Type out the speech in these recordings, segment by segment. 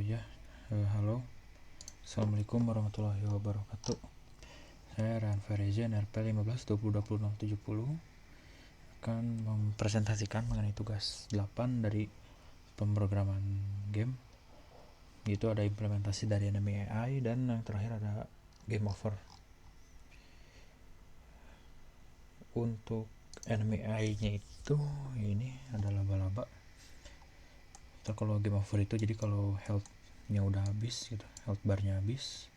Halo, Assalamualaikum warahmatullahi wabarakatuh. Saya Rehan Ferezian, RP 1520206070 akan mempresentasikan mengenai tugas 8 dari pemrograman game, yaitu ada implementasi dari Enemy AI dan yang terakhir ada Game Over. Untuk Enemy AI-nya itu ini ada laba-laba. Kalau Game Over itu jadi kalau health-nya udah habis gitu, health bar-nya habis,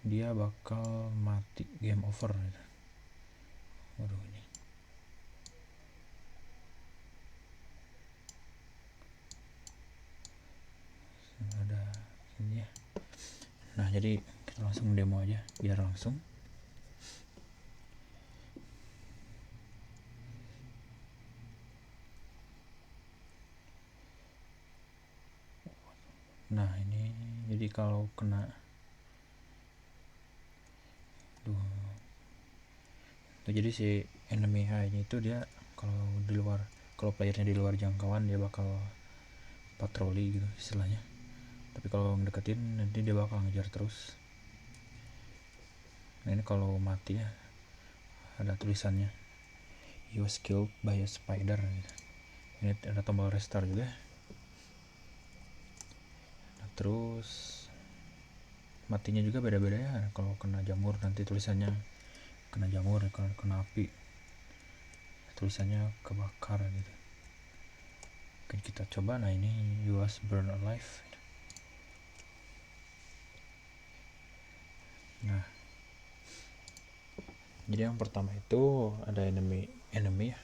dia bakal mati, game over gitu. Waduh, ini ada ini ya. Nah, jadi kita langsung demo aja biar langsung. Nah, ini jadi kalau kena jadi si enemy high-nya itu dia kalau playernya di luar jangkauan dia bakal patroli gitu istilahnya, tapi kalau ngedeketin nanti dia bakal ngejar terus. Nah, ini kalau mati ya ada tulisannya "You was killed by a spider" gitu. Ini ada tombol restart juga. Nah, terus matinya juga beda-beda ya. Kalau kena jamur nanti tulisannya kena jamur, kalau kena api tulisannya kebakar gitu. Oke, kita coba. Nah, ini "You was burned alive". Nah, jadi yang pertama itu ada enemy ya.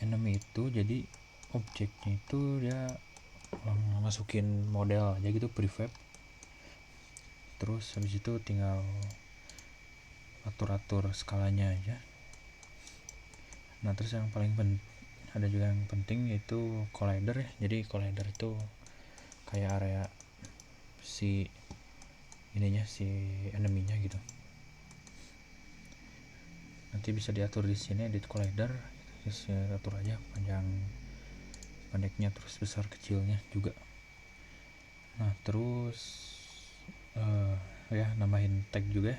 Enemy itu jadi objeknya itu dia masukin model aja gitu, prefab. Terus habis itu tinggal atur-atur skalanya aja. Nah, terus yang paling ada juga yang penting yaitu collider ya. Jadi collider itu kayak area si enemy-nya gitu. Nanti bisa diatur di sini, edit collider. Terus atur aja panjang pendeknya, terus besar kecilnya juga. Nah, terus ya nambahin tag juga.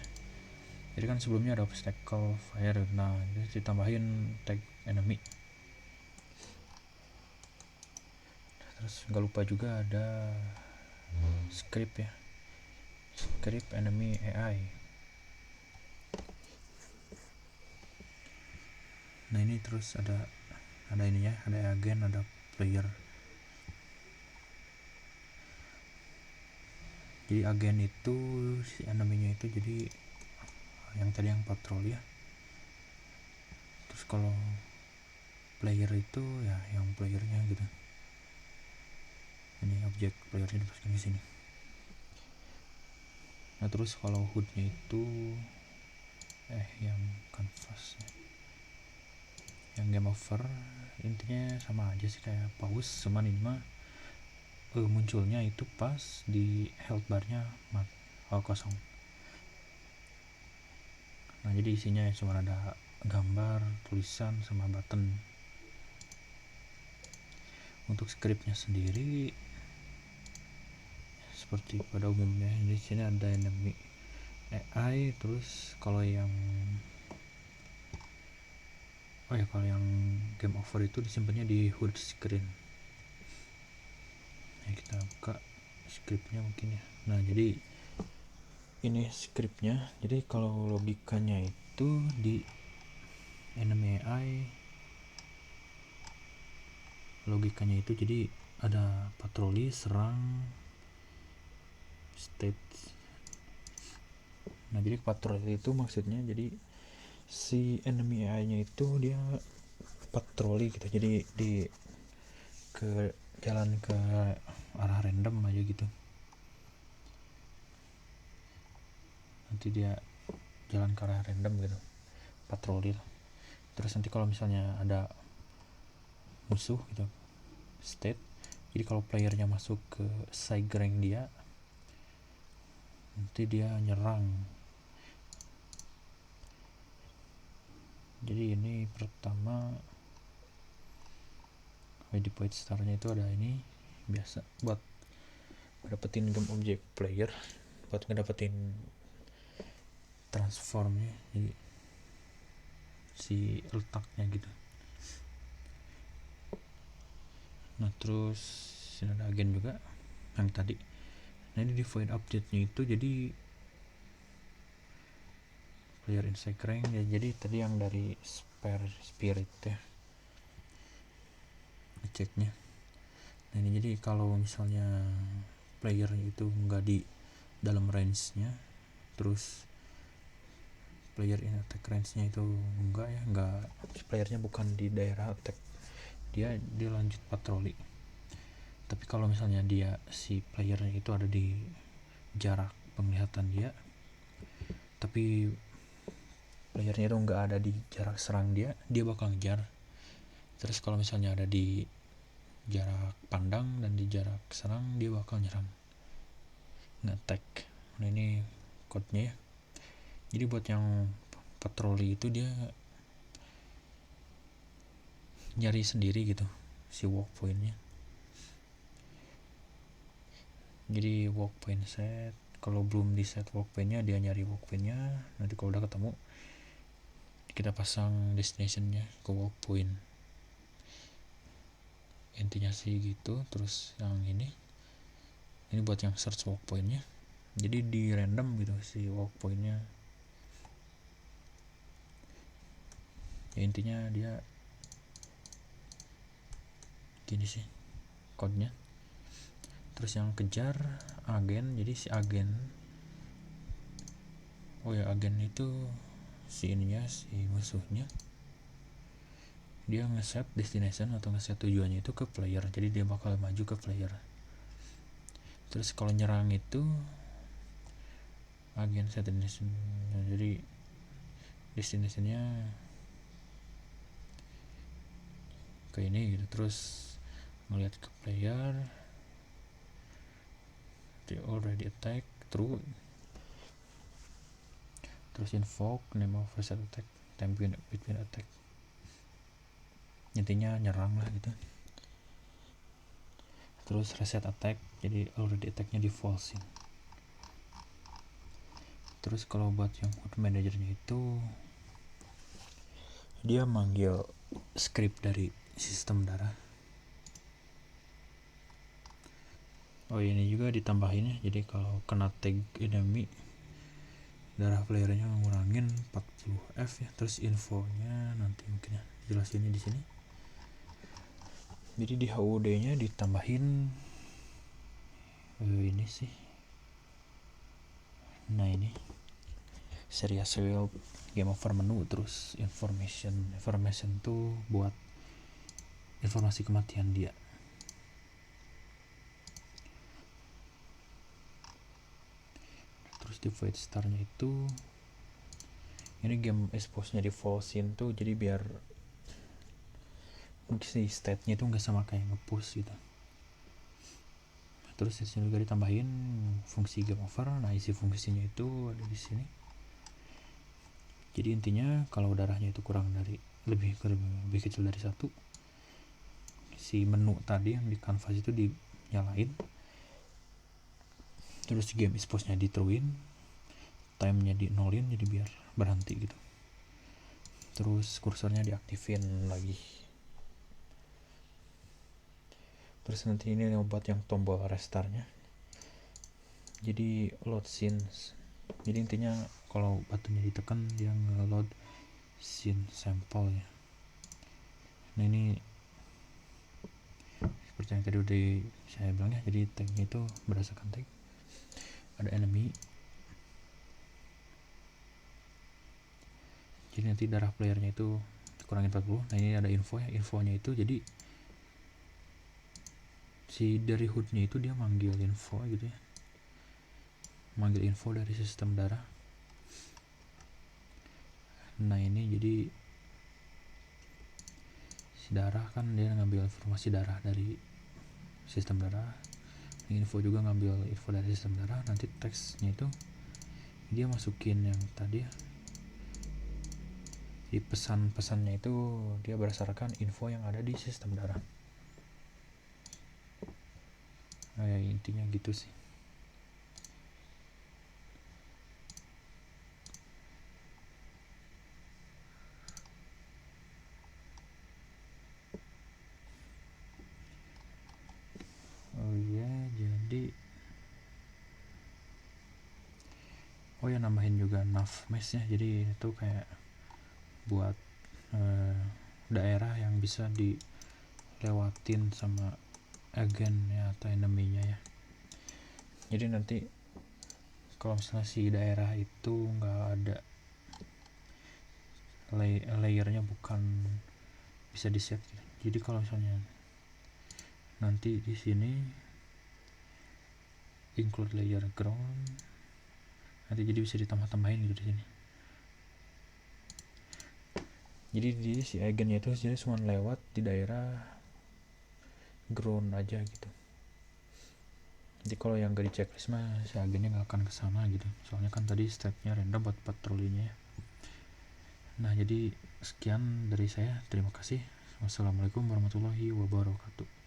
Jadi kan sebelumnya ada obstacle fire, nah jadi ditambahin tag enemy. Terus nggak lupa juga ada script ya, script enemy AI. Nah, ini terus ada ini ya, ada agen, ada player. Jadi agen itu si enemy-nya itu jadi yang tadi yang patroli ya. Terus kalau player itu ya yang playernya gitu. Ini objek playernya dimasukin di sini. Nah, terus kalau HUD-nya itu yang canvas ya, yang game over, intinya sama aja sih kayak pause, cuman ini mah munculnya itu pas di health bar-nya kosong. Nah, jadi isinya cuma ada gambar, tulisan, sama button. Untuk scriptnya sendiri seperti pada umumnya, di sini ada enemy AI. Terus kalau yang game over itu disimpannya di HUD screen. Nah, kita buka scriptnya mungkin ya. Nah, jadi ini scriptnya. Jadi kalau logikanya itu di enemy AI, logikanya itu jadi ada patroli, serang, state. Nah, jadi patroli itu maksudnya jadi si enemy AI-nya itu dia patroli gitu, jadi jalan ke arah random aja gitu. Nanti dia jalan ke arah random gitu, patroli lah. Terus nanti kalau misalnya ada musuh gitu, state, jadi kalau playernya masuk ke side rank dia, nanti dia nyerang. Jadi ini pertama di point startnya itu ada ini biasa buat dapetin game object player buat ngedapetin transformnya, jadi si letaknya gitu. Nah terus ada agen juga yang tadi. Nah ini di void update nya itu jadi player inside rank ya, jadi tadi yang dari spare spirit ya ngeceknya. Nah ini jadi kalau misalnya playernya itu nggak di dalam range nya, terus player in attack range nya itu enggak playernya bukan di daerah attack, dia lanjut patroli. Tapi kalau misalnya dia si playernya itu ada di jarak penglihatan dia, tapi playernya itu nggak ada di jarak serang dia bakal ngejar. Terus kalau misalnya ada di jarak pandang dan di jarak serang, dia bakal nyerang, nge-attack. Nah ini code-nya ya. Jadi buat yang patroli itu dia nyari sendiri gitu si walk point-nya. Jadi walk point set, kalau belum di set walk point-nya, dia nyari walk point-nya. Nanti kalau udah ketemu, kita pasang destination-nya ke walk point. Intinya sih gitu. Terus yang ini buat yang search walk point-nya. Jadi di random gitu si walk point-nya. Ya intinya dia gini sih code-nya. Terus yang kejar agen, jadi si agen, agen itu si ininya, si musuhnya, dia ngeset destination atau ngeset tujuannya itu ke player, jadi dia bakal maju ke player. Terus kalau nyerang itu agen set destination, jadi destinationnya ke ini gitu. Terus ngeliat ke player, they already attack, true. Terus invoke name of reset attack, time between attack, intinya nyerang lah gitu. Terus reset attack, jadi already attacknya di false. Terus kalau buat yang hood managernya itu dia manggil script dari sistem darah. Ini juga ditambahin ya, jadi kalau kena tag enemy, darah playernya ngurangin 40 F ya. Terus infonya nanti mungkin ya jelasinnya di sini. Jadi di HUD nya ditambahin ini sih. Nah ini serial game over menu. Terus information tuh buat informasi kematian dia. Terus di void star nya itu ini game expose nya di false tuh, jadi biar si state nya itu nggak sama kayak nge-push gitu. Terus di sini juga ditambahin fungsi game over. Nah isi fungsinya itu ada di sini. Jadi intinya kalau darahnya itu kurang dari lebih kecil dari 1, si menu tadi yang di canvas itu dinyalain. Terus game expose nya diteruin, time nya di nolin, jadi biar berhenti gitu. Terus kursornya diaktifin lagi. Terus nanti ini buat yang tombol restartnya, jadi load scenes. Jadi intinya kalau buttonnya ditekan, dia nge-load scene sample ya. Nah ini seperti yang tadi udah saya bilang ya, jadi tagnya itu berdasarkan tag. Ada enemy, jadi nanti darah playernya itu kurangin 40. Nah ini ada info ya, infonya itu jadi si dari HUD-nya itu dia manggil info gitu ya, manggil info dari sistem darah. Nah ini jadi si darah kan dia ngambil informasi darah dari sistem darah, info juga ngambil info dari sistem darah. Nanti teksnya itu dia masukin yang tadi ya, di pesan-pesannya itu dia berdasarkan info yang ada di sistem darah. Ya intinya gitu sih. Oh iya, jadi oh ya, nambahin juga nav mesh nya, jadi itu kayak buat daerah yang bisa dilewatin sama agen ya atau enemy-nya ya. Jadi nanti kalau misalnya si daerah itu nggak ada layernya, bukan bisa di set gitu. Jadi kalau misalnya nanti di sini include layer ground, nanti jadi bisa ditambah-tambahin gitu di sini. Jadi di si agennya itu jadi cuma lewat di daerah ground aja gitu. Jadi kalau yang gak di checklist mah si agennya nggak akan kesana gitu, soalnya kan tadi stepnya random buat patrolinya ya. Nah jadi sekian dari saya, terima kasih. Wassalamualaikum warahmatullahi wabarakatuh.